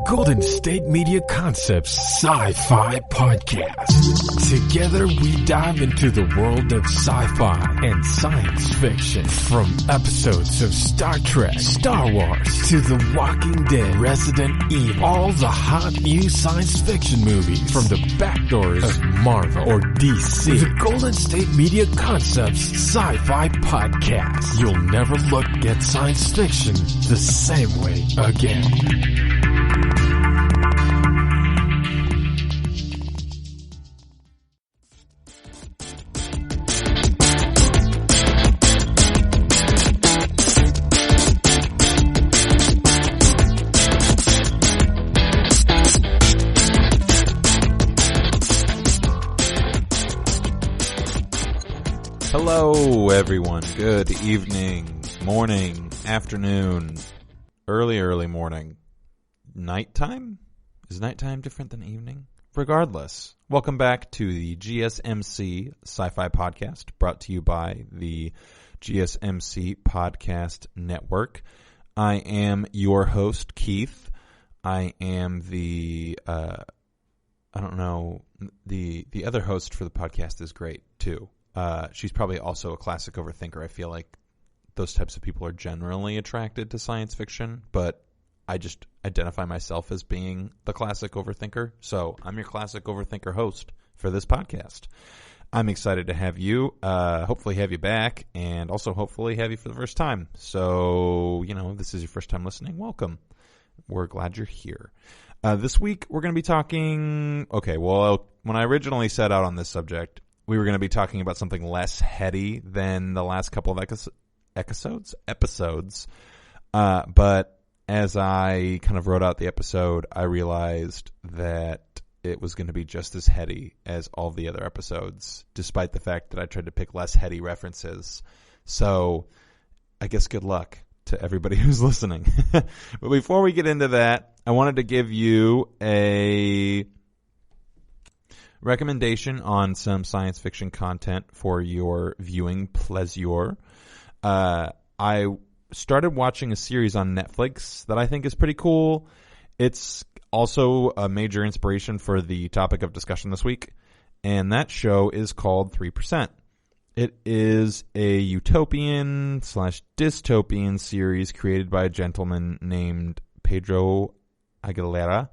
Golden State Media Concepts Sci-Fi Podcast. Together we dive into the world of sci-fi and science fiction. From episodes of Star Trek, Star Wars, to The Walking Dead, Resident Evil, all the hot new science fiction movies from the back doors of Marvel or DC. The Golden State Media Concepts Sci-Fi Podcast. You'll never look at science fiction the same way again. Hello everyone, good evening, morning, afternoon, early morning, nighttime? Is nighttime different than evening? Regardless, welcome back to the GSMC Sci-Fi Podcast, brought to you by the GSMC Podcast Network. I am your host, Keith. I am the other host for the podcast is great too. She's probably also a classic overthinker. I feel like those types of people are generally attracted to science fiction, but I just identify myself as being the classic overthinker. So I'm your classic overthinker host for this podcast. I'm excited to have you, hopefully have you back, and also hopefully have you for the first time. So, if this is your first time listening, welcome. We're glad you're here. This week we're going to be talking, when I originally set out on this subject, we were going to be talking about something less heady than the last couple of episodes. But as I kind of wrote out the episode, I realized that it was going to be just as heady as all the other episodes, despite the fact that I tried to pick less heady references. So I guess good luck to everybody who's listening. But before we get into that, I wanted to give you a recommendation on some science fiction content for your viewing pleasure. I started watching a series on Netflix that I think is pretty cool. It's also a major inspiration for the topic of discussion this week, and that show is called 3%. It is a utopian / dystopian series created by a gentleman named Pedro Aguilera.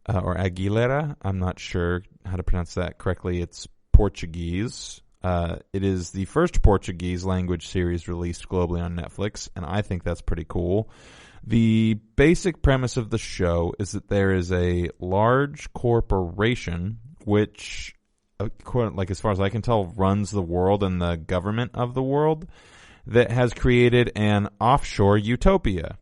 Or Aguilera, I'm not sure how to pronounce that correctly. It's Portuguese. It is the first Portuguese language series released globally on Netflix, and I think that's pretty cool. The basic premise of the show is that there is a large corporation which, as far as I can tell, runs the world and the government of the world that has created an offshore utopia.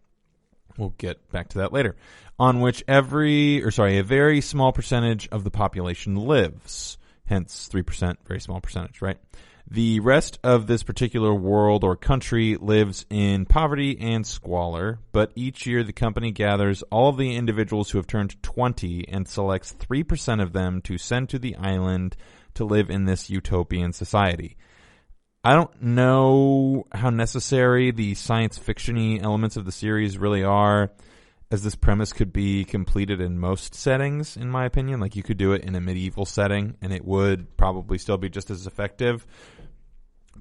We'll get back to that later. On which a very small percentage of the population lives. Hence 3%, very small percentage, right? The rest of this particular world or country lives in poverty and squalor, but each year the company gathers all of the individuals who have turned 20 and selects 3% of them to send to the island to live in this utopian society. I don't know how necessary the science fiction-y elements of the series really are, as this premise could be completed in most settings, in my opinion. Like, you could do it in a medieval setting, and it would probably still be just as effective.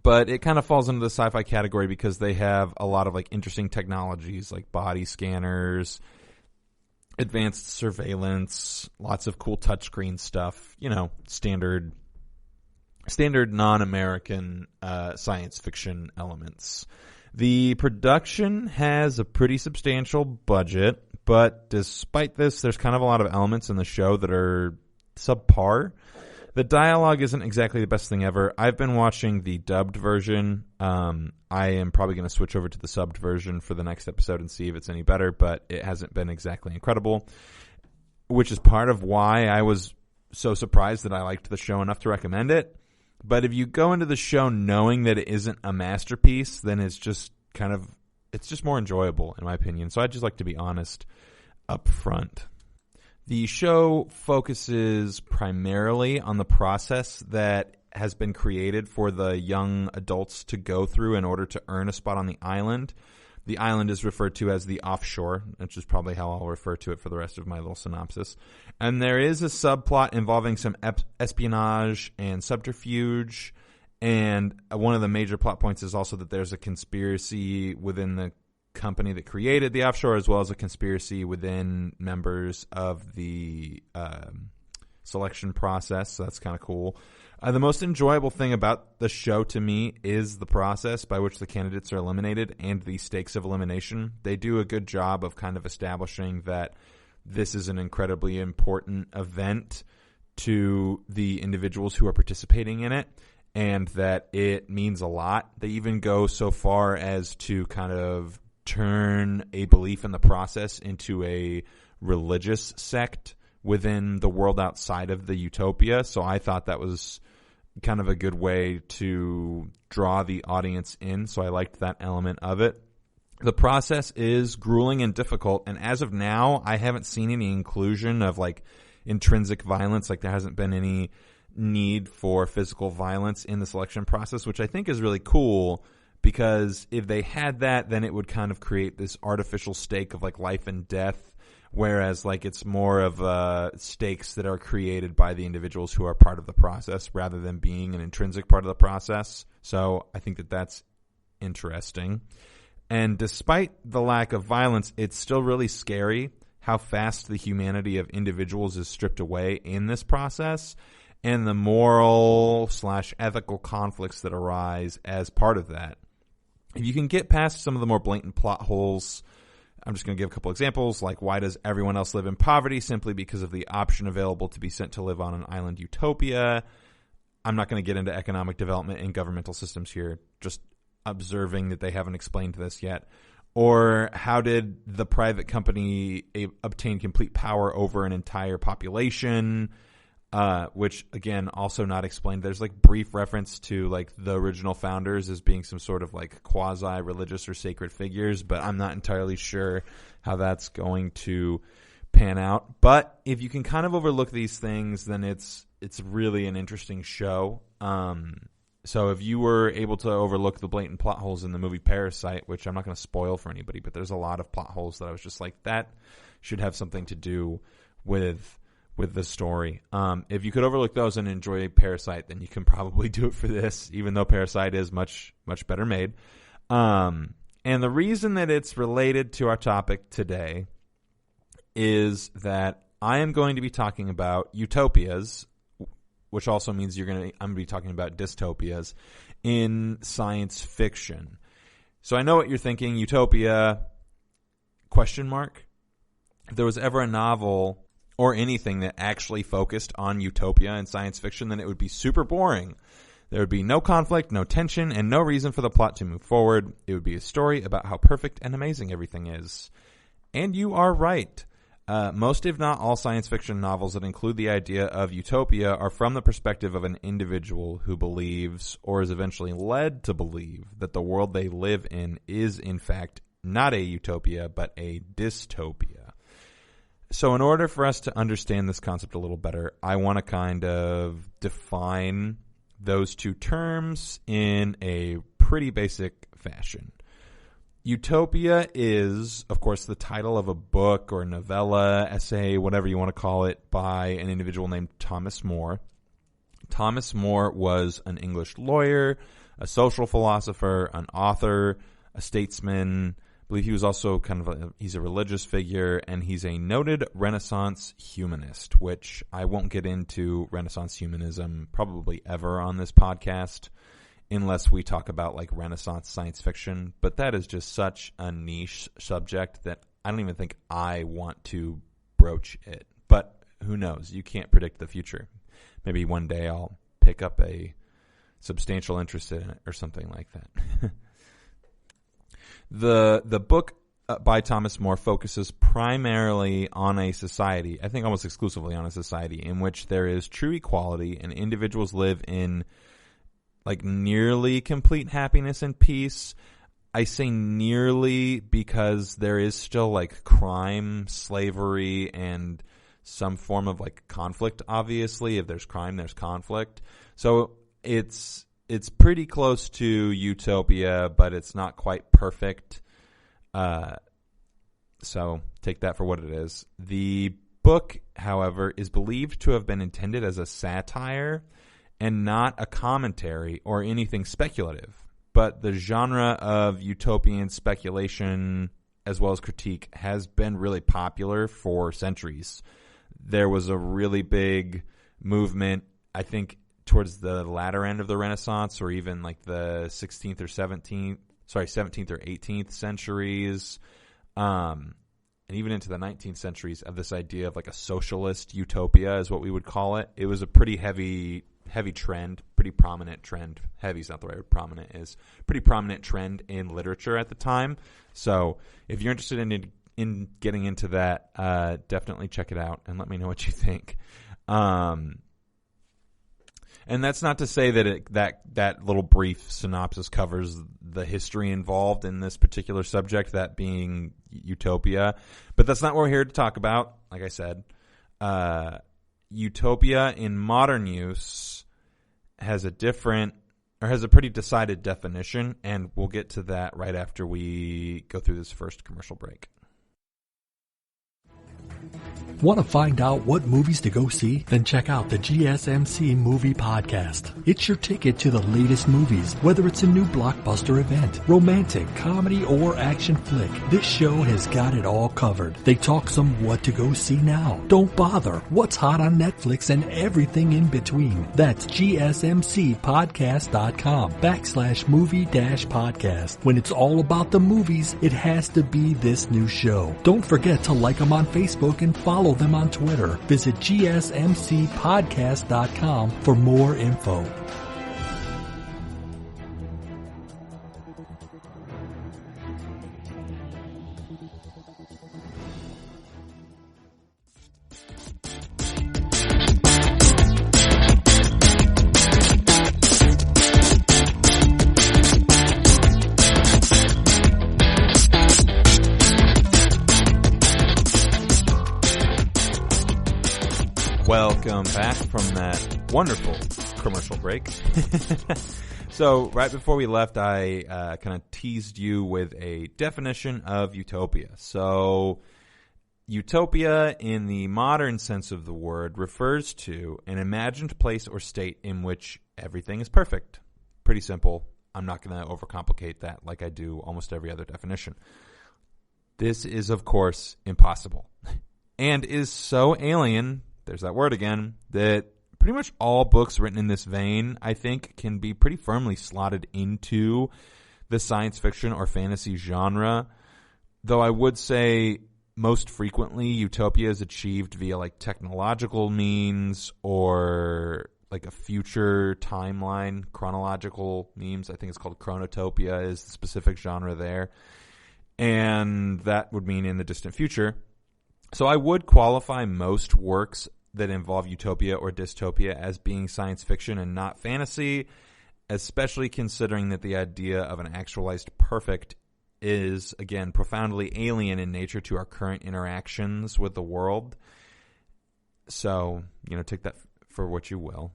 But it kind of falls into the sci-fi category because they have a lot of interesting technologies like body scanners, advanced surveillance, lots of cool touchscreen stuff, standard non-American science fiction elements. The production has a pretty substantial budget, but despite this, there's kind of a lot of elements in the show that are subpar. The dialogue isn't exactly the best thing ever. I've been watching the dubbed version. I am probably going to switch over to the subbed version for the next episode and see if it's any better, but it hasn't been exactly incredible, which is part of why I was so surprised that I liked the show enough to recommend it. But if you go into the show knowing that it isn't a masterpiece, then it's just more enjoyable, in my opinion. So I'd just like to be honest up front. The show focuses primarily on the process that has been created for the young adults to go through in order to earn a spot on the island. The island is referred to as the offshore, which is probably how I'll refer to it for the rest of my little synopsis. And there is a subplot involving some espionage and subterfuge. And one of the major plot points is also that there's a conspiracy within the company that created the offshore, as well as a conspiracy within members of the selection process. So that's kind of cool. The most enjoyable thing about the show to me is the process by which the candidates are eliminated and the stakes of elimination. They do a good job of kind of establishing that this is an incredibly important event to the individuals who are participating in it, and that it means a lot. They even go so far as to kind of turn a belief in the process into a religious sect within the world outside of the Utopia. So I thought that was kind of a good way to draw the audience in. So I liked that element of it. The process is grueling and difficult. And as of now, I haven't seen any inclusion of like intrinsic violence. Like there hasn't been any need for physical violence in the selection process, which I think is really cool, because if they had that, then it would kind of create this artificial stake of like life and death. Whereas, like, it's more of stakes that are created by the individuals who are part of the process rather than being an intrinsic part of the process. So I think that that's interesting. And despite the lack of violence, it's still really scary how fast the humanity of individuals is stripped away in this process, and the moral/ethical conflicts that arise as part of that. If you can get past some of the more blatant plot holes, I'm just going to give a couple examples, like why does everyone else live in poverty simply because of the option available to be sent to live on an island utopia? I'm not going to get into economic development and governmental systems here, just observing that they haven't explained this yet. Or how did the private company obtain complete power over an entire population? Which, again, also not explained. There's like brief reference to like the original founders as being some sort of like quasi-religious or sacred figures, but I'm not entirely sure how that's going to pan out. But if you can kind of overlook these things, then it's really an interesting show. So if you were able to overlook the blatant plot holes in the movie Parasite, which I'm not going to spoil for anybody, but there's a lot of plot holes that I was just like, that should have something to do with the story. If you could overlook those and enjoy Parasite, then you can probably do it for this, even though Parasite is much, much better made. And the reason that it's related to our topic today is that I am going to be talking about utopias, which also means I'm going to be talking about dystopias in science fiction. So I know what you're thinking, utopia, ? If there was ever a novel or anything that actually focused on utopia in science fiction, then it would be super boring. There would be no conflict, no tension, and no reason for the plot to move forward. It would be a story about how perfect and amazing everything is. And you are right. Most, if not all, science fiction novels that include the idea of utopia are from the perspective of an individual who believes, or is eventually led to believe, that the world they live in is, in fact, not a utopia, but a dystopia. So in order for us to understand this concept a little better, I want to kind of define those two terms in a pretty basic fashion. Utopia is, of course, the title of a book or novella, essay, whatever you want to call it, by an individual named Thomas More. Thomas More was an English lawyer, a social philosopher, an author, a statesman. I believe he was also he's a religious figure, and he's a noted Renaissance humanist, which I won't get into Renaissance humanism probably ever on this podcast unless we talk about like Renaissance science fiction. But that is just such a niche subject that I don't even think I want to broach it. But who knows? You can't predict the future. Maybe one day I'll pick up a substantial interest in it or something like that. The book by Thomas More focuses primarily on a society, I think almost exclusively on a society, in which there is true equality and individuals live in like nearly complete happiness and peace. I say nearly because there is still like crime, slavery, and some form of like conflict, obviously. If there's crime, there's conflict. So it's pretty close to utopia, but it's not quite perfect. So take that for what it is. The book, however, is believed to have been intended as a satire and not a commentary or anything speculative. But the genre of utopian speculation as well as critique has been really popular for centuries. There was a really big movement, I think, towards the latter end of the Renaissance, or even like the 17th or 18th centuries, and even into the 19th centuries, of this idea of like a socialist utopia is what we would call it. It was a pretty heavy trend, pretty prominent trend. Heavy is not the right word. Prominent is pretty prominent trend in literature at the time. So if you're interested in getting into that, definitely check it out and let me know what you think. And that's not to say that that little brief synopsis covers the history involved in this particular subject, that being Utopia. But that's not what we're here to talk about. Like I said, Utopia in modern use has a pretty decided definition, and we'll get to that right after we go through this first commercial break. Want to find out what movies to go see? Then check out the GSMC Movie Podcast. It's your ticket to the latest movies, whether it's a new blockbuster event, romantic, comedy, or action flick. This show has got it all covered. They talk some what to go see now. Don't bother. What's hot on Netflix and everything in between. That's gsmcpodcast.com/movie-podcast. When it's all about the movies, it has to be this new show. Don't forget to like them on Facebook and follow them on Twitter. Visit gsmcpodcast.com for more info. Welcome back from that wonderful commercial break. So right before we left, I kind of teased you with a definition of utopia. So utopia in the modern sense of the word refers to an imagined place or state in which everything is perfect. Pretty simple. I'm not going to overcomplicate that like I do almost every other definition. This is, of course, impossible and is so alien, there's that word again, that pretty much all books written in this vein, I think, can be pretty firmly slotted into the science fiction or fantasy genre. Though I would say most frequently utopia is achieved via like technological means or like a future timeline, chronological means. I think it's called chronotopia is the specific genre there. And that would mean in the distant future. So I would qualify most works that involve utopia or dystopia as being science fiction and not fantasy, especially considering that the idea of an actualized perfect is, again, profoundly alien in nature to our current interactions with the world. So, take that for what you will.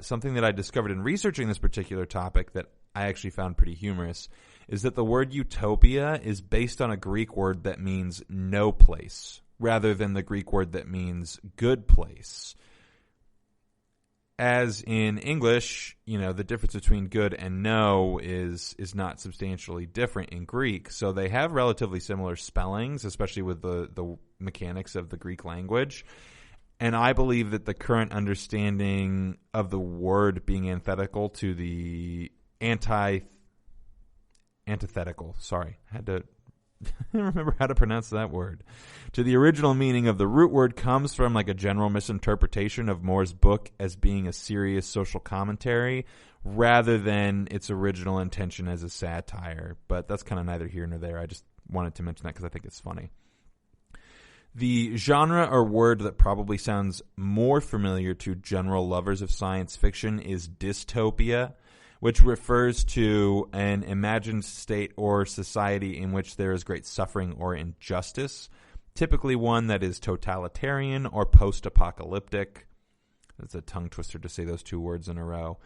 Something that I discovered in researching this particular topic that I actually found pretty humorous is that the word utopia is based on a Greek word that means no place, rather than the Greek word that means good place. As in English, the difference between good and no is not substantially different in Greek. So they have relatively similar spellings, especially with the mechanics of the Greek language. And I believe that the current understanding of the word being antithetical to the antithetical. Sorry, I had to remember how to pronounce that word. To the original meaning of the root word comes from like a general misinterpretation of More's book as being a serious social commentary rather than its original intention as a satire. But that's kind of neither here nor there. I just wanted to mention that because I think it's funny. The genre or word that probably sounds more familiar to general lovers of science fiction is dystopia, which refers to an imagined state or society in which there is great suffering or injustice, typically one that is totalitarian or post-apocalyptic. That's a tongue twister to say those two words in a row.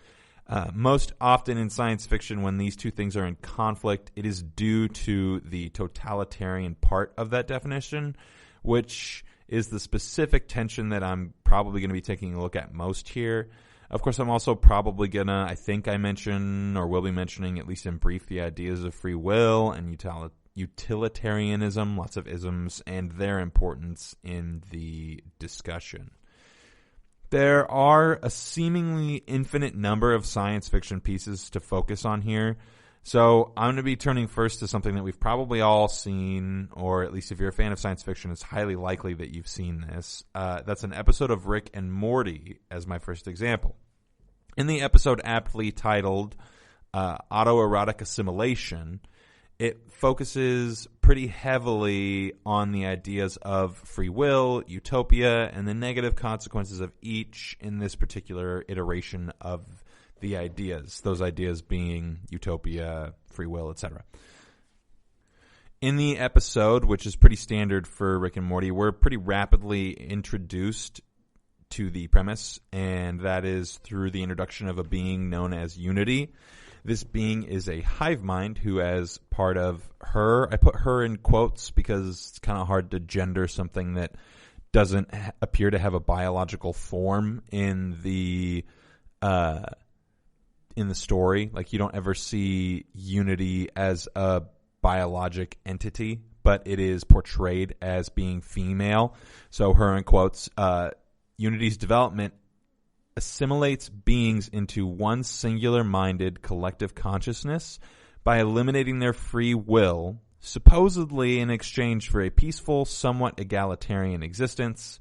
Most often in science fiction, when these two things are in conflict, it is due to the totalitarian part of that definition, which is the specific tension that I'm probably going to be taking a look at most here. Of course, I'm also probably going to, I think I mention or will be mentioning, at least in brief, the ideas of free will and utilitarianism, lots of isms, and their importance in the discussion. There are a seemingly infinite number of science fiction pieces to focus on here. So I'm going to be turning first to something that we've probably all seen, or at least if you're a fan of science fiction, it's highly likely that you've seen this. That's an episode of Rick and Morty as my first example. In the episode aptly titled Autoerotic Assimilation, it focuses pretty heavily on the ideas of free will, utopia, and the negative consequences of each in this particular iteration of the ideas, those ideas being utopia, free will, etc. In the episode, which is pretty standard for Rick and Morty, we're pretty rapidly introduced to the premise, and that is through the introduction of a being known as Unity. This being is a hive mind who, as part of her, I put her in quotes because it's kind of hard to gender something that doesn't appear to have a biological form in the story. Like, you don't ever see Unity as a biologic entity, but it is portrayed as being female. So her in quotes, Unity's development assimilates beings into one singular-minded collective consciousness by eliminating their free will, supposedly in exchange for a peaceful, somewhat egalitarian existence.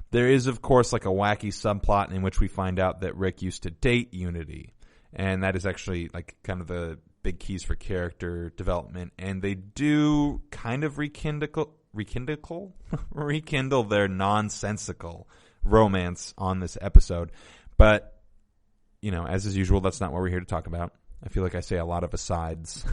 There is, of course, like a wacky subplot in which we find out that Rick used to date Unity, and that is actually like kind of the big keys for character development, and they do kind of rekindle their nonsensical romance on this episode. But, you know, as is usual, that's not what we're here to talk about. I feel like I say a lot of asides.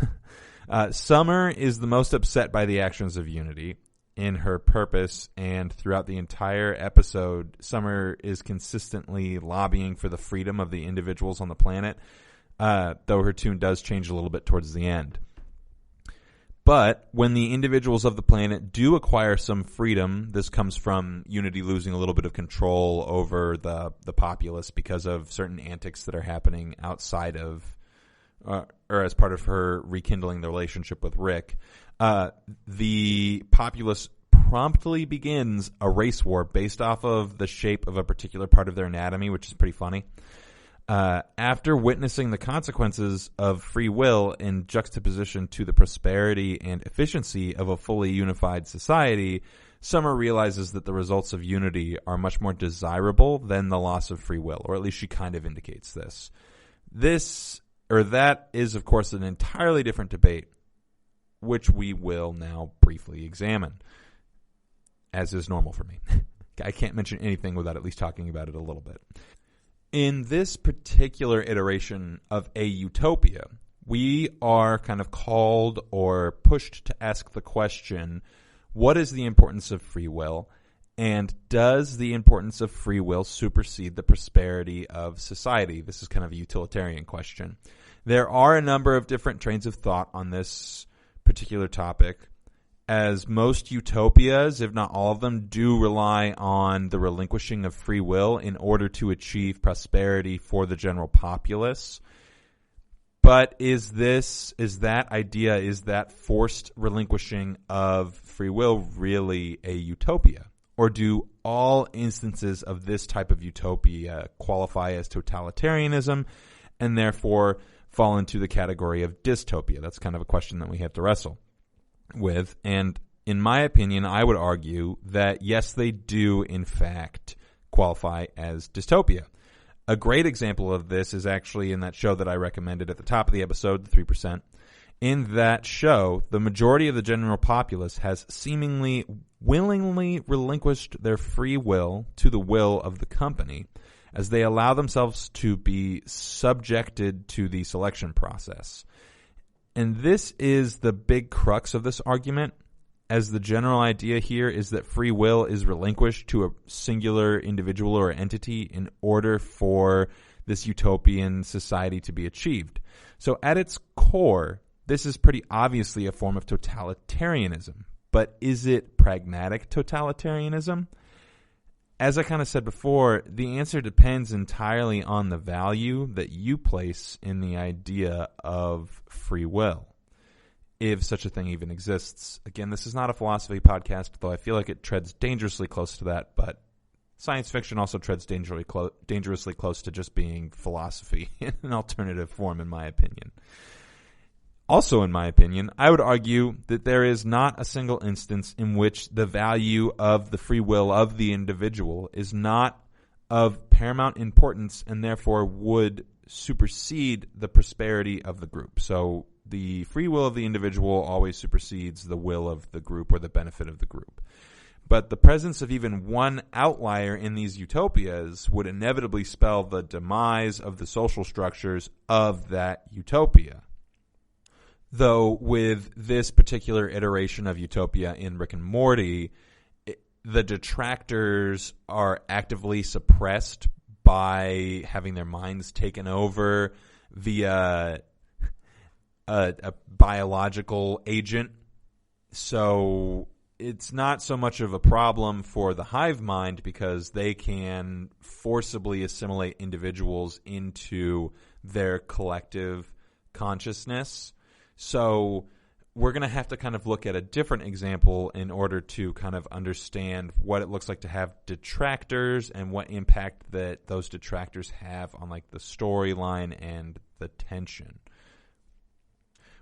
Summer is the most upset by the actions of Unity in her purpose, and throughout the entire episode, Summer is consistently lobbying for the freedom of the individuals on the planet, though her tune does change a little bit towards the end. But when the individuals of the planet do acquire some freedom, this comes from Unity losing a little bit of control over the populace because of certain antics that are happening outside of, or as part of her rekindling the relationship with Rick. The populace promptly begins a race war based off of the shape of a particular part of their anatomy, which is pretty funny. After witnessing the consequences of free will in juxtaposition to the prosperity and efficiency of a fully unified society, Summer realizes that the results of Unity are much more desirable than the loss of free will, or at least she kind of indicates this. This, or that, is, of course, an entirely different debate, which we will now briefly examine, as is normal for me. I can't mention anything without at least talking about it a little bit. In this particular iteration of a utopia, we are kind of called or pushed to ask the question, what is the importance of free will? And does the importance of free will supersede the prosperity of society? This is kind of a utilitarian question. There are a number of different trains of thought on this particular topic, as most utopias, if not all of them, do rely on the relinquishing of free will in order to achieve prosperity for the general populace. But is that forced relinquishing of free will really a utopia? Or do all instances of this type of utopia qualify as totalitarianism and therefore fall into the category of dystopia? That's kind of a question that we have to wrestle with. And in my opinion, I would argue that yes, they do in fact qualify as dystopia. A great example of this is actually in that show that I recommended at the top of the episode, the 3%. In that show, the majority of the general populace has seemingly willingly relinquished their free will to the will of the company, as they allow themselves to be subjected to the selection process. And this is the big crux of this argument, as the general idea here is that free will is relinquished to a singular individual or entity in order for this utopian society to be achieved. So at its core, this is pretty obviously a form of totalitarianism. But is it pragmatic totalitarianism? As I kind of said before, the answer depends entirely on the value that you place in the idea of free will, if such a thing even exists. Again, this is not a philosophy podcast, though I feel like it treads dangerously close to that, but science fiction also treads dangerously close to just being philosophy in an alternative form, in my opinion. Also, in my opinion, I would argue that there is not a single instance in which the value of the free will of the individual is not of paramount importance and therefore would supersede the prosperity of the group. So the free will of the individual always supersedes the will of the group or the benefit of the group. But the presence of even one outlier in these utopias would inevitably spell the demise of the social structures of that utopia. Though with this particular iteration of Utopia in Rick and Morty, the detractors are actively suppressed by having their minds taken over via a biological agent. So it's not so much of a problem for the hive mind because they can forcibly assimilate individuals into their collective consciousness. So we're going to have to kind of look at a different example in order to kind of understand what it looks like to have detractors and what impact that those detractors have on like the storyline and the tension.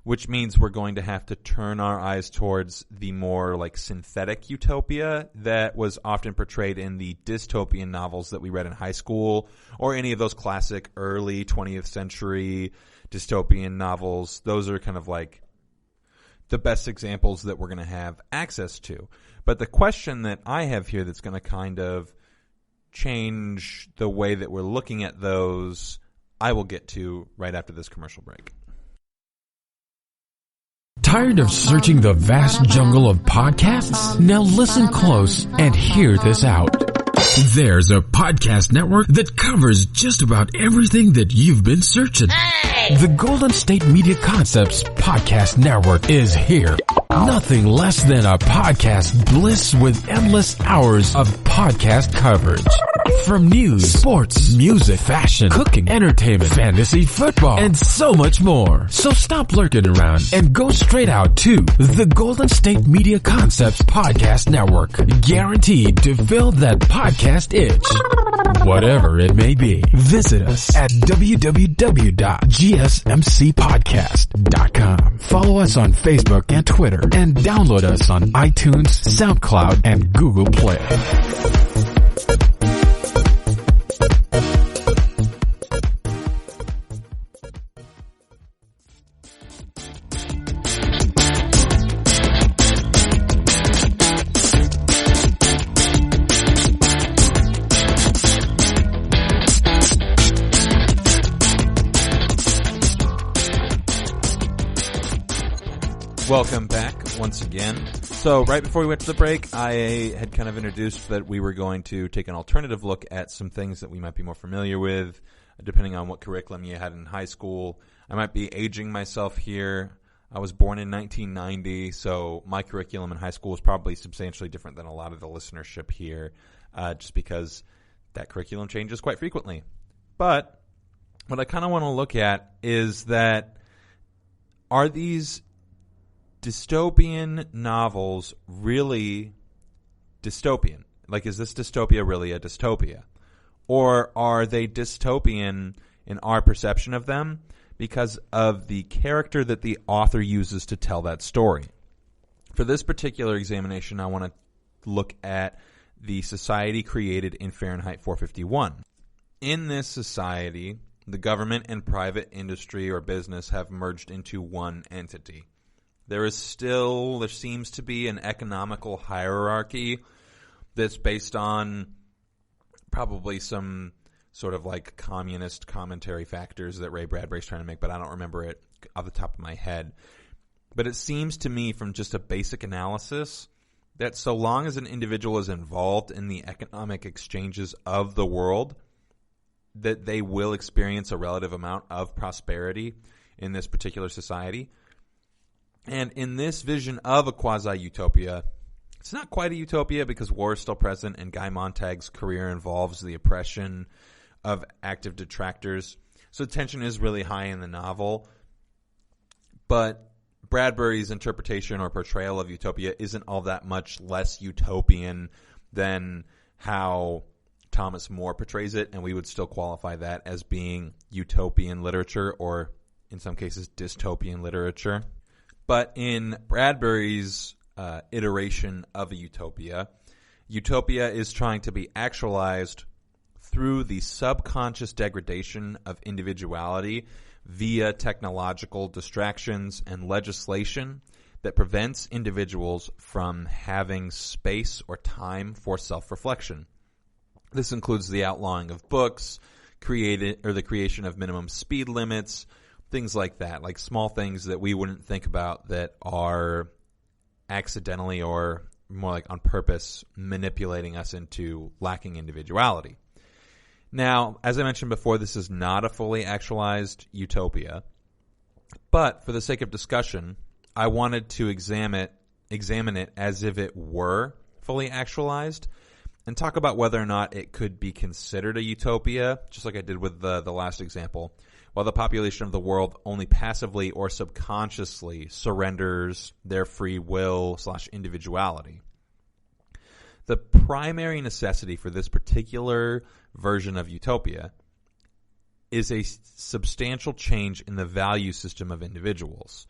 Which means we're going to have to turn our eyes towards the more like synthetic utopia that was often portrayed in the dystopian novels that we read in high school or any of those classic early 20th century dystopian novels. Those are kind of like the best examples that we're going to have access to. But the question that I have here that's going to kind of change the way that we're looking at those, I will get to right after this commercial break. Tired of searching the vast jungle of podcasts? Now listen close and hear this out. There's a podcast network that covers just about everything that you've been searching. Hey! The Golden State Media Concepts Podcast Network is here. Nothing less than a podcast bliss with endless hours of podcast coverage. From news, sports, music, fashion, cooking, entertainment, fantasy, football, and so much more. So stop lurking around and go straight out to the Golden State Media Concepts Podcast Network. Guaranteed to fill that podcast itch. Whatever it may be. Visit us at www.gsmcpodcast.com. Follow us on Facebook and Twitter and download us on iTunes, SoundCloud, and Google Play. Welcome back once again. So right before we went to the break, I had kind of introduced that we were going to take an alternative look at some things that we might be more familiar with, depending on what curriculum you had in high school. I might be aging myself here. I was born in 1990, so my curriculum in high school was probably substantially different than a lot of the listenership here, just because that curriculum changes quite frequently. But what I kind of want to look at is that are these dystopian novels really dystopian? Like, is this dystopia really a dystopia? Or are they dystopian in our perception of them because of the character that the author uses to tell that story? For this particular examination, I want to look at the society created in Fahrenheit 451. In this society, the government and private industry or business have merged into one entity. There seems to be an economical hierarchy that's based on probably some sort of like communist commentary factors that Ray Bradbury's trying to make, but I don't remember it off the top of my head. But it seems to me from just a basic analysis that so long as an individual is involved in the economic exchanges of the world, that they will experience a relative amount of prosperity in this particular society. And in this vision of a quasi-utopia, it's not quite a utopia because war is still present and Guy Montag's career involves the oppression of active detractors. So tension is really high in the novel. But Bradbury's interpretation or portrayal of utopia isn't all that much less utopian than how Thomas More portrays it, and we would still qualify that as being utopian literature or, in some cases, dystopian literature. But in Bradbury's iteration of a utopia, utopia is trying to be actualized through the subconscious degradation of individuality via technological distractions and legislation that prevents individuals from having space or time for self-reflection. This includes the outlawing of books, the creation of minimum speed limits, things like that, like small things that we wouldn't think about that are accidentally or more like on purpose manipulating us into lacking individuality. Now, as I mentioned before, this is not a fully actualized utopia, but for the sake of discussion, I wanted to examine it as if it were fully actualized and talk about whether or not it could be considered a utopia, just like I did with the last example, while the population of the world only passively or subconsciously surrenders their free will / individuality. The primary necessity for this particular version of utopia is a substantial change in the value system of individuals.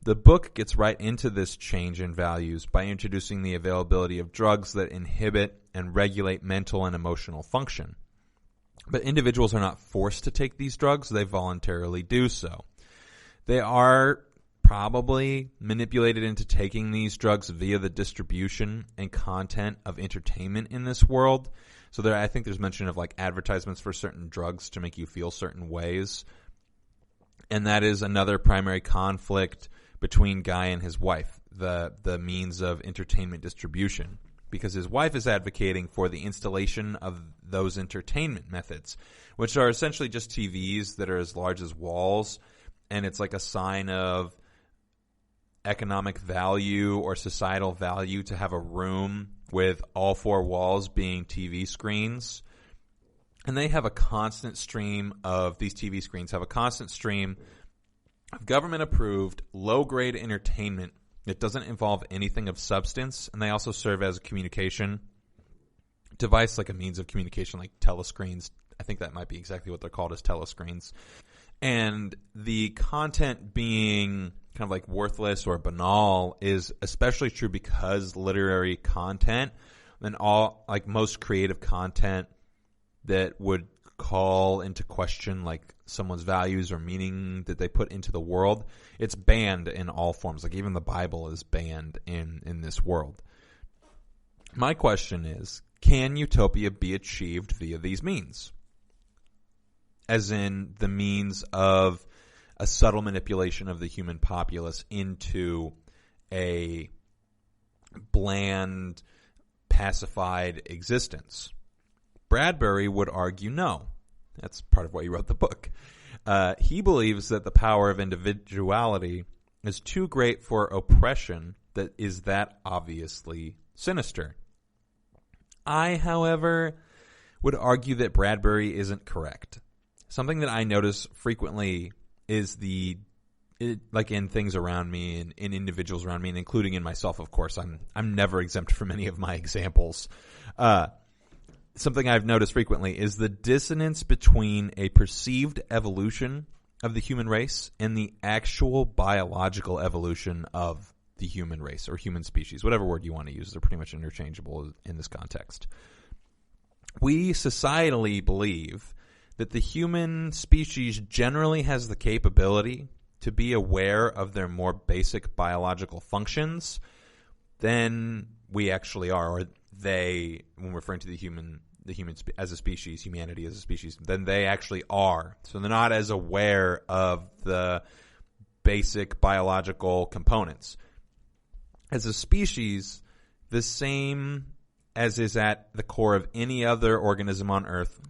The book gets right into this change in values by introducing the availability of drugs that inhibit and regulate mental and emotional function. But individuals are not forced to take these drugs, they voluntarily do so. They are probably manipulated into taking these drugs via the distribution and content of entertainment in this world. So I think there's mention of like advertisements for certain drugs to make you feel certain ways. And that is another primary conflict between Guy and his wife, the means of entertainment distribution. Because his wife is advocating for the installation of those entertainment methods, which are essentially just TVs that are as large as walls, and it's like a sign of economic value or societal value to have a room with all four walls being TV screens. And they have a constant stream of, these TV screens have a constant stream of government-approved, low-grade entertainment it doesn't involve anything of substance, and they also serve as a communication device, like a means of communication, like telescreens. I think that might be exactly what they're called, as telescreens. And the content being kind of like worthless or banal is especially true because literary content and all, like most creative content that would call into question like someone's values or meaning that they put into the world, it's banned in all forms. Like even the Bible is banned in this world. My question is, can utopia be achieved via these means? As in the means of a subtle manipulation of the human populace into a bland, pacified existence? Bradbury would argue no. That's part of why he wrote the book. He believes that the power of individuality is too great for oppression that is that obviously sinister. I, however, would argue that Bradbury isn't correct. Something that I notice frequently is like in things around me and in individuals around me, and including in myself, of course. I'm never exempt from any of my examples. Something I've noticed frequently is the dissonance between a perceived evolution of the human race and the actual biological evolution of the human race or human species, whatever word you want to use. They're pretty much interchangeable in this context. We societally believe that the human species generally has the capability to be aware of their more basic biological functions than we actually are, or they, when referring to the human as a species, humanity as a species, than they actually are. So they're not as aware of the basic biological components. As a species, the same as is at the core of any other organism on Earth,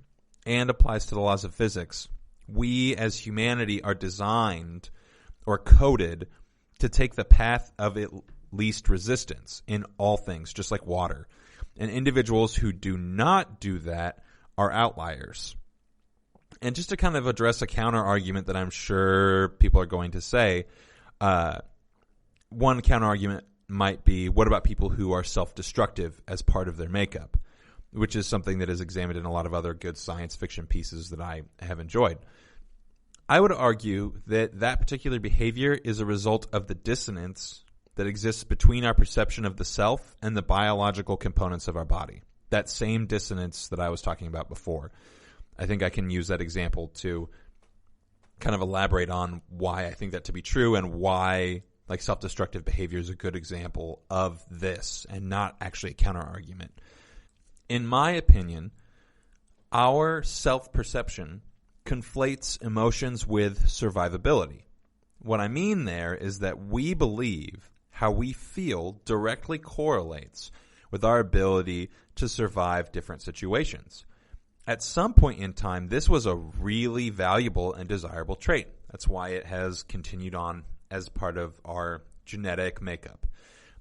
and applies to the laws of physics. We as humanity are designed or coded to take the path of least resistance in all things, just like water. And individuals who do not do that are outliers. And just to kind of address a counter argument that I'm sure people are going to say, one counter argument might be, what about people who are self-destructive as part of their makeup? Which is something that is examined in a lot of other good science fiction pieces that I have enjoyed. I would argue that that particular behavior is a result of the dissonance that exists between our perception of the self and the biological components of our body. That same dissonance that I was talking about before. I think I can use that example to kind of elaborate on why I think that to be true and why like self-destructive behavior is a good example of this and not actually a counter-argument. In my opinion, our self-perception conflates emotions with survivability. What I mean there is that we believe how we feel directly correlates with our ability to survive different situations. At some point in time, this was a really valuable and desirable trait. That's why it has continued on as part of our genetic makeup.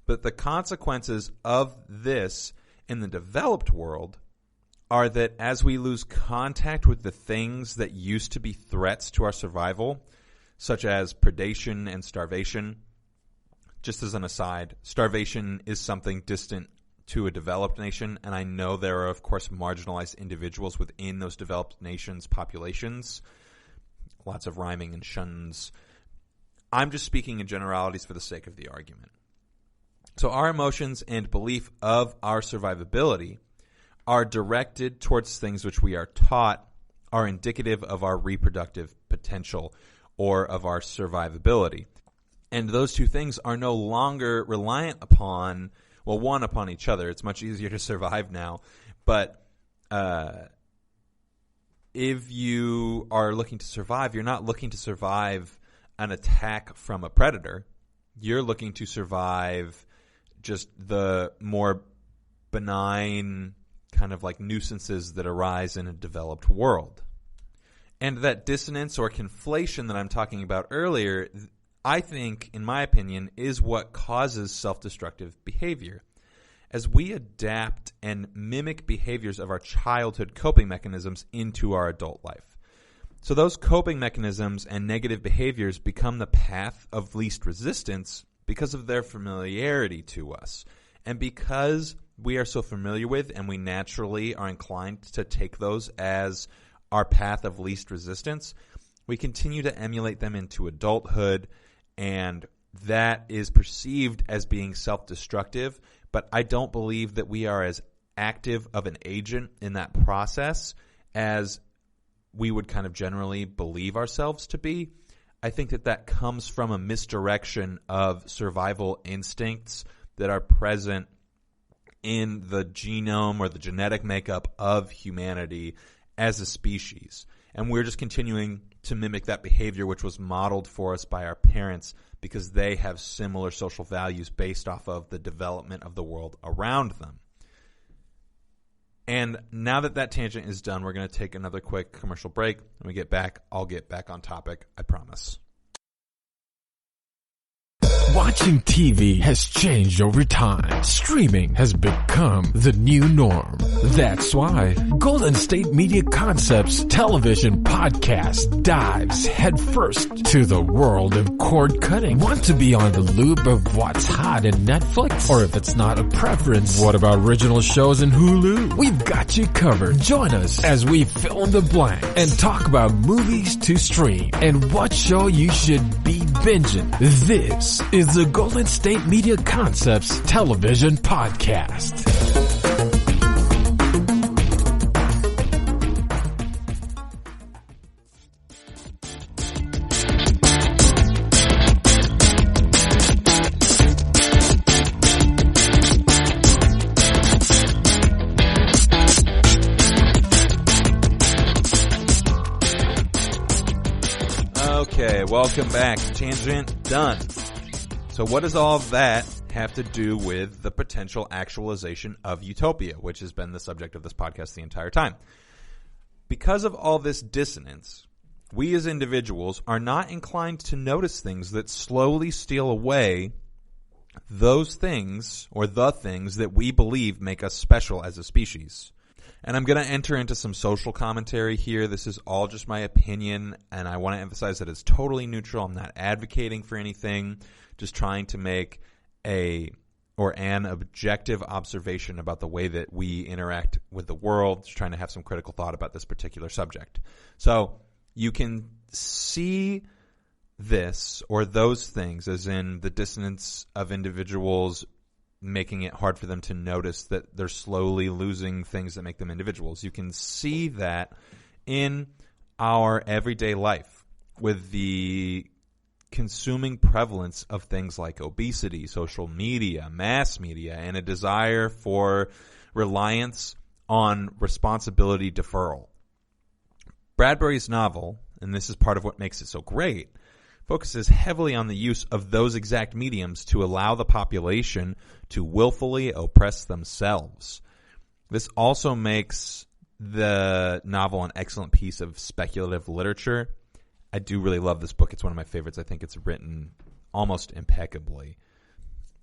But the consequences of this in the developed world are that as we lose contact with the things that used to be threats to our survival, such as predation and starvation, just as an aside, starvation is something distant to a developed nation, and I know there are, of course, marginalized individuals within those developed nations' populations. Lots of rhyming and shuns. I'm just speaking in generalities for the sake of the argument. So our emotions and belief of our survivability are directed towards things which we are taught are indicative of our reproductive potential or of our survivability. And those two things are no longer reliant upon, well, one, upon each other. It's much easier to survive now. But if you are looking to survive, you're not looking to survive an attack from a predator. You're looking to survive just the more benign kind of like nuisances that arise in a developed world. And that dissonance or conflation that I'm talking about earlier, I think, in my opinion, is what causes self-destructive behavior. As we adapt and mimic behaviors of our childhood coping mechanisms into our adult life. So those coping mechanisms and negative behaviors become the path of least resistance because of their familiarity to us. And because we are so familiar with and we naturally are inclined to take those as our path of least resistance, we continue to emulate them into adulthood, and that is perceived as being self-destructive, but I don't believe that we are as active of an agent in that process as we would kind of generally believe ourselves to be. I think that that comes from a misdirection of survival instincts that are present in the genome or the genetic makeup of humanity as a species. And we're just continuing to mimic that behavior which was modeled for us by our parents because they have similar social values based off of the development of the world around them. And now that that tangent is done, we're going to take another quick commercial break. When we get back, I'll get back on topic, I promise. Watching TV has changed over time. Streaming has become the new norm. That's why Golden State Media Concepts television podcast dives headfirst to the world of cord cutting. Want to be on the loop of what's hot in Netflix? Or if it's not a preference, what about original shows in Hulu? We've got you covered. Join us as we fill in the blank and talk about movies to stream and what show you should be binging. This is the Golden State Media Concepts television podcast. Okay, welcome back. Tangent done. So what does all of that have to do with the potential actualization of Utopia, which has been the subject of this podcast the entire time? Because of all this dissonance, we as individuals are not inclined to notice things that slowly steal away those things or the things that we believe make us special as a species. And I'm going to enter into some social commentary here. This is all just my opinion, and I want to emphasize that it's totally neutral. I'm not advocating for anything, just trying to make an objective observation about the way that we interact with the world, just trying to have some critical thought about this particular subject. So you can see this or those things as in the dissonance of individuals making it hard for them to notice that they're slowly losing things that make them individuals. You can see that in our everyday life with the consuming prevalence of things like obesity, social media, mass media, and a desire for reliance on responsibility deferral. Bradbury's novel, and this is part of what makes it so great, focuses heavily on the use of those exact mediums to allow the population to willfully oppress themselves. This also makes the novel an excellent piece of speculative literature. I do really love this book. It's one of my favorites. I think it's written almost impeccably.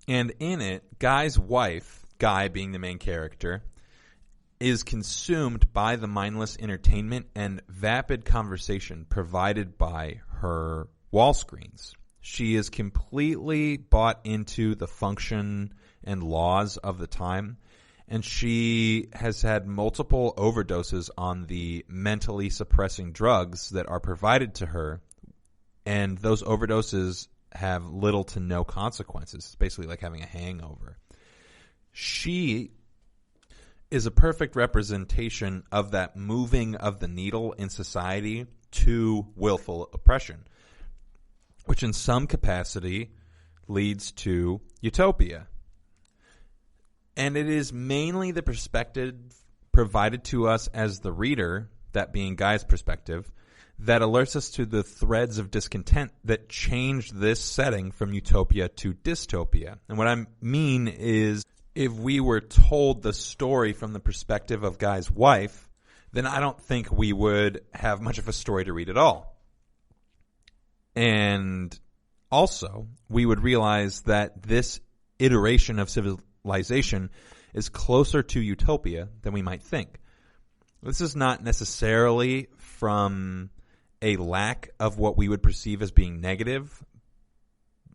And in it, Guy's wife, Guy being the main character, is consumed by the mindless entertainment and vapid conversation provided by her wall screens. She is completely bought into the function and laws of the time, and she has had multiple overdoses on the mentally suppressing drugs that are provided to her, and those overdoses have little to no consequences. It's basically like having a hangover. She is a perfect representation of that moving of the needle in society to willful oppression, which in some capacity leads to utopia. And it is mainly the perspective provided to us as the reader, that being Guy's perspective, that alerts us to the threads of discontent that changed this setting from utopia to dystopia. And what I mean is, if we were told the story from the perspective of Guy's wife, then I don't think we would have much of a story to read at all. And also, we would realize that this iteration of civilization is closer to utopia than we might think. This is not necessarily from a lack of what we would perceive as being negative.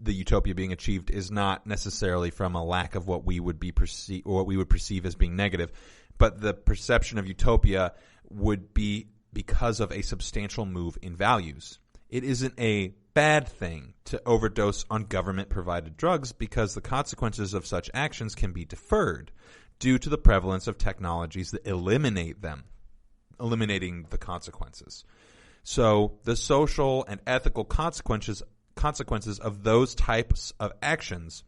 The utopia being achieved is not necessarily from a lack of what we would perceive as being negative, but the perception of utopia would be because of a substantial move in values. It isn't a bad thing to overdose on government-provided drugs because the consequences of such actions can be deferred due to the prevalence of technologies that eliminate them, eliminating the consequences. So the social and ethical consequences of those types of actions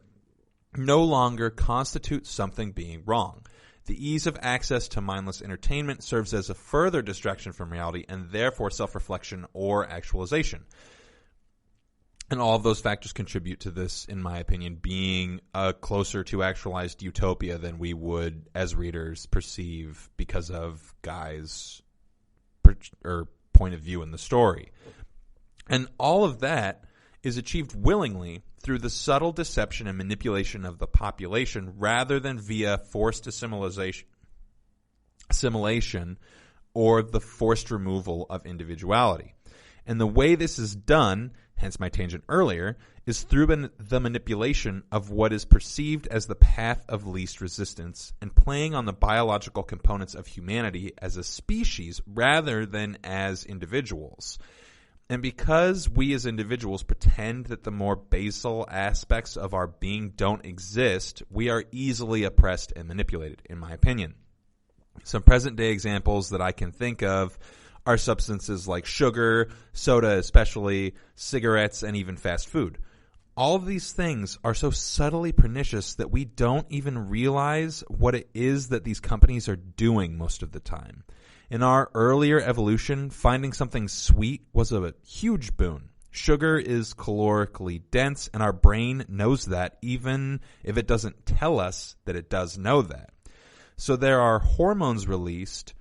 no longer constitute something being wrong. The ease of access to mindless entertainment serves as a further distraction from reality and therefore self-reflection or actualization. And all of those factors contribute to this, in my opinion, being a closer to actualized utopia than we would, as readers, perceive because of Guy's point of view in the story. And all of that is achieved willingly through the subtle deception and manipulation of the population rather than via forced assimilation or the forced removal of individuality. And the way this is done, hence my tangent earlier, is through the manipulation of what is perceived as the path of least resistance and playing on the biological components of humanity as a species rather than as individuals. And because we as individuals pretend that the more basal aspects of our being don't exist, we are easily oppressed and manipulated, in my opinion. Some present-day examples that I can think of are substances like sugar, soda especially, cigarettes, and even fast food. All of these things are so subtly pernicious that we don't even realize what it is that these companies are doing most of the time. In our earlier evolution, finding something sweet was a huge boon. Sugar is calorically dense, and our brain knows that even if it doesn't tell us that it does know that. So there are hormones released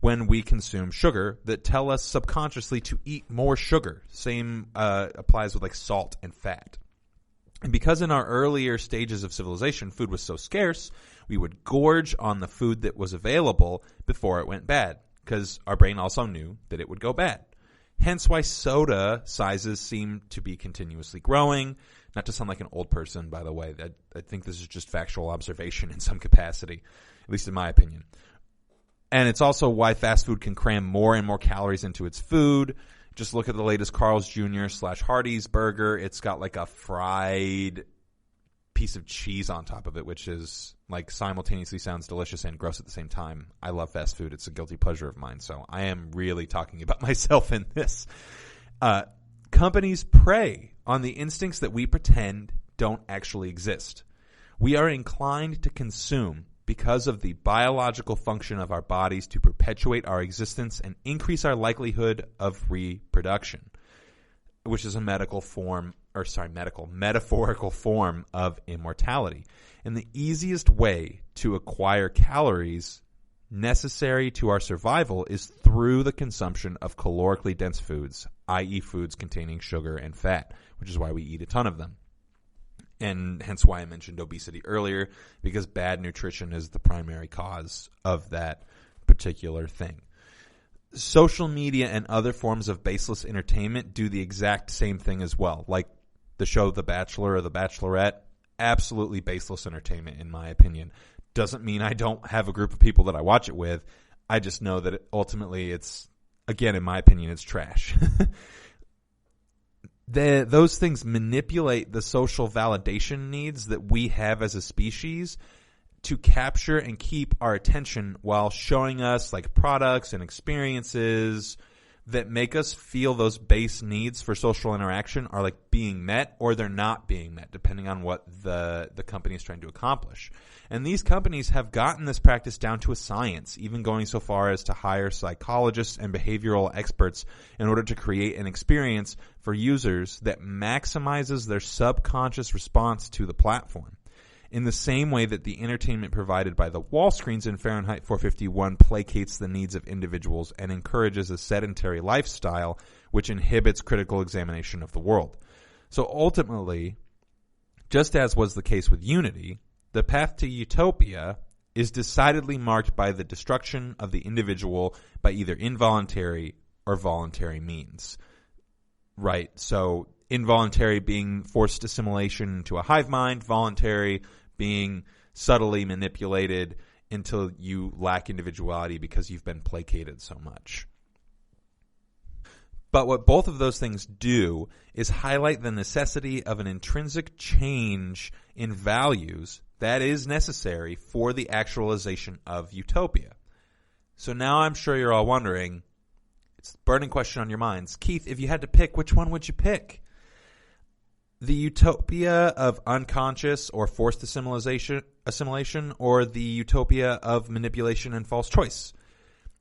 when we consume sugar that tell us subconsciously to eat more sugar. Same applies with like salt and fat. And because in our earlier stages of civilization, food was so scarce, we would gorge on the food that was available before it went bad, because our brain also knew that it would go bad. Hence why soda sizes seem to be continuously growing. Not to sound like an old person, by the way. I think this is just factual observation in some capacity, at least in my opinion. And it's also why fast food can cram more and more calories into its food. Just look at the latest Carl's Jr. / Hardee's burger. It's got like a fried piece of cheese on top of it, which is like simultaneously sounds delicious and gross at the same time. I love fast food. It's a guilty pleasure of mine. So I am really talking about myself in this. Companies prey on the instincts that we pretend don't actually exist. We are inclined to consume because of the biological function of our bodies to perpetuate our existence and increase our likelihood of reproduction, which is a metaphorical form of immortality. And the easiest way to acquire calories necessary to our survival is through the consumption of calorically dense foods, i.e. foods containing sugar and fat, which is why we eat a ton of them. And hence why I mentioned obesity earlier, because bad nutrition is the primary cause of that particular thing. Social media and other forms of baseless entertainment do the exact same thing as well. Like the show The Bachelor or The Bachelorette, absolutely baseless entertainment in my opinion. Doesn't mean I don't have a group of people that I watch it with. I just know that ultimately it's, again, in my opinion, it's trash. Those things manipulate the social validation needs that we have as a species to capture and keep our attention while showing us like products and experiences that make us feel those base needs for social interaction are like being met or they're not being met, depending on what the company is trying to accomplish. And these companies have gotten this practice down to a science, even going so far as to hire psychologists and behavioral experts in order to create an experience for users that maximizes their subconscious response to the platform. In the same way that the entertainment provided by the wall screens in Fahrenheit 451 placates the needs of individuals and encourages a sedentary lifestyle, which inhibits critical examination of the world. So ultimately, just as was the case with Unity, the path to Utopia is decidedly marked by the destruction of the individual by either involuntary or voluntary means. Right, so involuntary being forced assimilation into a hive mind, voluntary being subtly manipulated until you lack individuality because you've been placated so much. But what both of those things do is highlight the necessity of an intrinsic change in values that is necessary for the actualization of utopia. So now I'm sure you're all wondering, it's the burning question on your minds, Keith, if you had to pick, which one would you pick? The utopia of unconscious or forced assimilation, or the utopia of manipulation and false choice?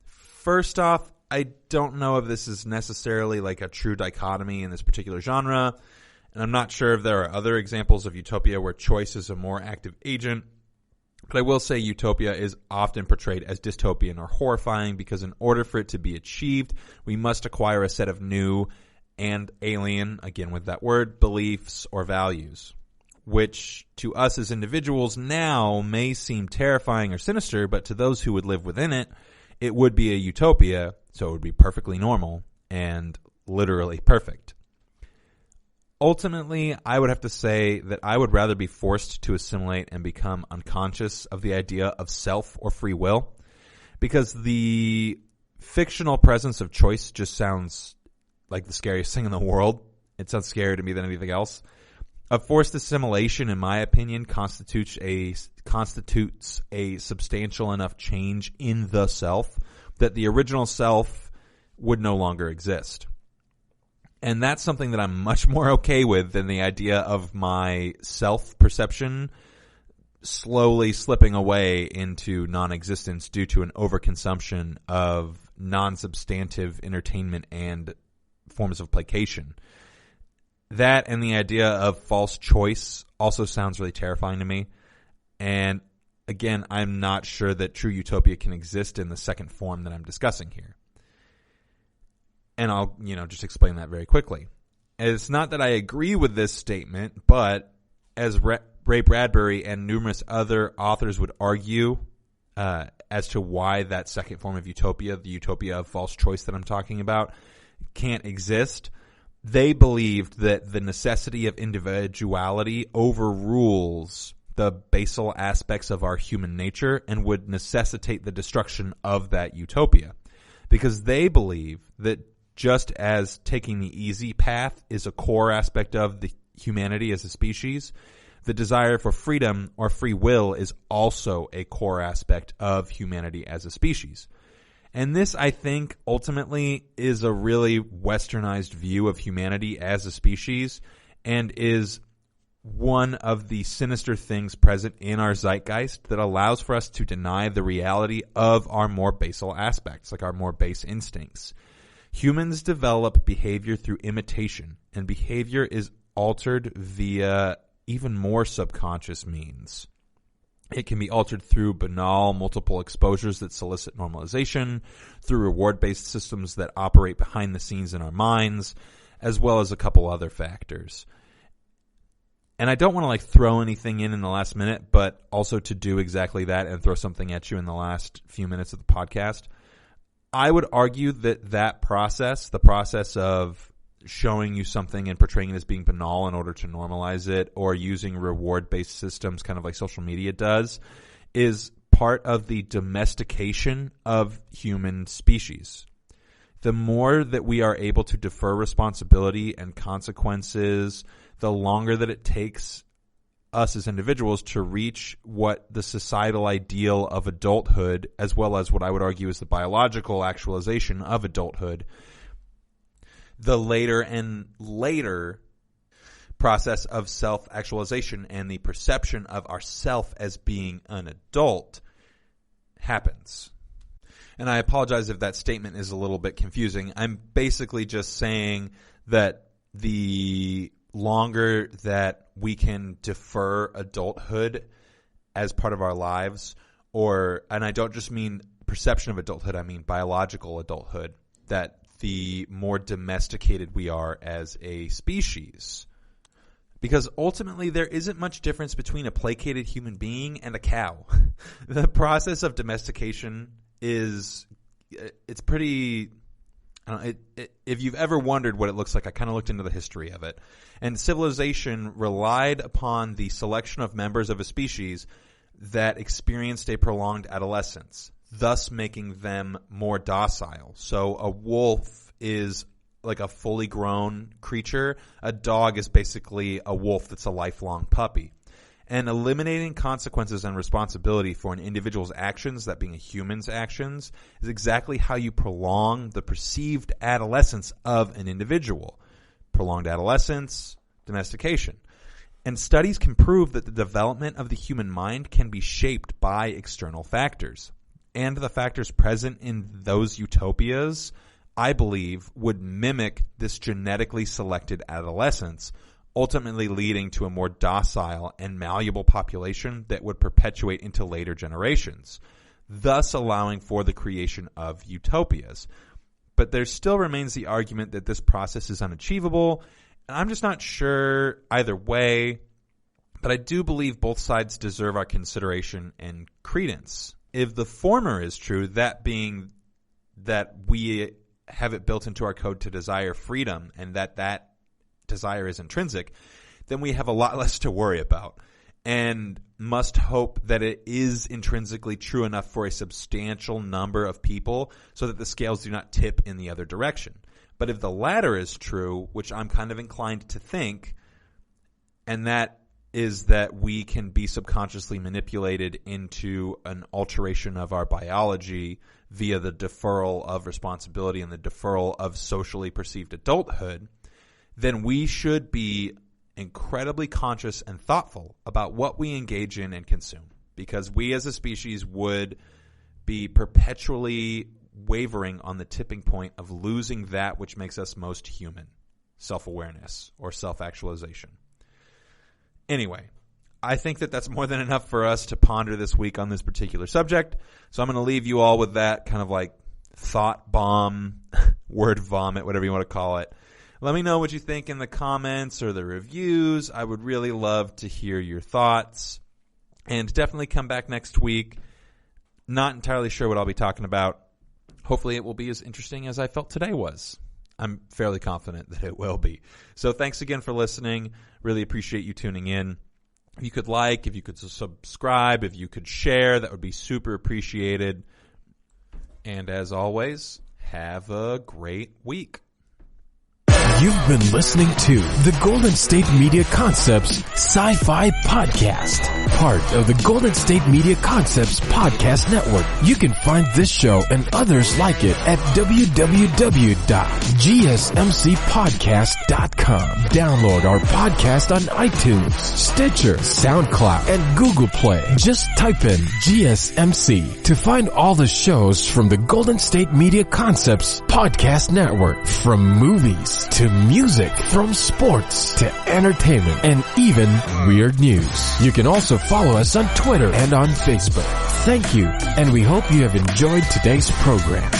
First off, I don't know if this is necessarily like a true dichotomy in this particular genre, and I'm not sure if there are other examples of utopia where choice is a more active agent. But I will say utopia is often portrayed as dystopian or horrifying because in order for it to be achieved, we must acquire a set of new and alien, again with that word, beliefs or values, which to us as individuals now may seem terrifying or sinister, but to those who would live within it, it would be a utopia, so it would be perfectly normal and literally perfect. Ultimately, I would have to say that I would rather be forced to assimilate and become unconscious of the idea of self or free will, because the fictional presence of choice just sounds like the scariest thing in the world. It sounds scarier to me than anything else. A forced assimilation, in my opinion, constitutes a substantial enough change in the self that the original self would no longer exist. And that's something that I'm much more okay with than the idea of my self-perception slowly slipping away into non-existence due to an overconsumption of non-substantive entertainment and forms of placation. That and the idea of false choice also sounds really terrifying to me. And again, I'm not sure that true utopia can exist in the second form that I'm discussing here. And I'll, just explain that very quickly. It's not that I agree with this statement, but as Ray Bradbury and numerous other authors would argue as to why that second form of utopia, the utopia of false choice that I'm talking about, can't exist, they believed that the necessity of individuality overrules the basal aspects of our human nature and would necessitate the destruction of that utopia. Because they believe that just as taking the easy path is a core aspect of the humanity as a species, the desire for freedom or free will is also a core aspect of humanity as a species. And this, I think, ultimately is a really westernized view of humanity as a species and is one of the sinister things present in our zeitgeist that allows for us to deny the reality of our more basal aspects, like our more base instincts. Humans develop behavior through imitation, and behavior is altered via even more subconscious means. It can be altered through banal multiple exposures that solicit normalization, through reward-based systems that operate behind the scenes in our minds, as well as a couple other factors. And I don't want to throw anything in the last minute, but also to do exactly that and throw something at you in the last few minutes of the podcast. I would argue that process, the process of showing you something and portraying it as being banal in order to normalize it, or using reward-based systems kind of like social media does, is part of the domestication of human species. The more that we are able to defer responsibility and consequences, the longer that it takes us as individuals to reach what the societal ideal of adulthood, as well as what I would argue is the biological actualization of adulthood, the later and later process of self-actualization and the perception of ourself as being an adult happens. And I apologize if that statement is a little bit confusing. I'm basically just saying that the longer that we can defer adulthood as part of our lives, and I don't just mean perception of adulthood, I mean biological adulthood, that the more domesticated we are as a species. Because ultimately there isn't much difference between a placated human being and a cow. The process of domestication it's pretty, if you've ever wondered what it looks like, I kind of looked into the history of it. And civilization relied upon the selection of members of a species that experienced a prolonged adolescence, thus making them more docile. So a wolf is like a fully grown creature. A dog is basically a wolf that's a lifelong puppy. And eliminating consequences and responsibility for an individual's actions, that being a human's actions, is exactly how you prolong the perceived adolescence of an individual. Prolonged adolescence, domestication. And studies can prove that the development of the human mind can be shaped by external factors. And the factors present in those utopias, I believe, would mimic this genetically selected adolescence, ultimately leading to a more docile and malleable population that would perpetuate into later generations, thus allowing for the creation of utopias. But there still remains the argument that this process is unachievable, and I'm just not sure either way, but I do believe both sides deserve our consideration and credence. If the former is true, that being that we have it built into our code to desire freedom and that desire is intrinsic, then we have a lot less to worry about and must hope that it is intrinsically true enough for a substantial number of people so that the scales do not tip in the other direction. But if the latter is true, which I'm kind of inclined to think, and that is that we can be subconsciously manipulated into an alteration of our biology via the deferral of responsibility and the deferral of socially perceived adulthood, then we should be incredibly conscious and thoughtful about what we engage in and consume, because we as a species would be perpetually wavering on the tipping point of losing that which makes us most human, self-awareness or self-actualization. Anyway, I think that that's more than enough for us to ponder this week on this particular subject. So I'm going to leave you all with that kind of like thought bomb, word vomit, whatever you want to call it. Let me know what you think in the comments or the reviews. I would really love to hear your thoughts. And definitely come back next week. Not entirely sure what I'll be talking about. Hopefully it will be as interesting as I felt today was. I'm fairly confident that it will be. So thanks again for listening. Really appreciate you tuning in. If you could like, if you could subscribe, if you could share, that would be super appreciated. And as always, have a great week. You've been listening to the Golden State Media Concepts Sci-Fi Podcast, part of the Golden State Media Concepts Podcast Network. You can find this show and others like it at www.gsmcpodcast.com. Download our podcast on iTunes, Stitcher, SoundCloud, and Google Play. Just type in GSMC to find all the shows from the Golden State Media Concepts Podcast Network, from movies to music, from sports to entertainment, and even weird news. You can also follow us on Twitter and on Facebook. Thank you, and we hope you have enjoyed today's program.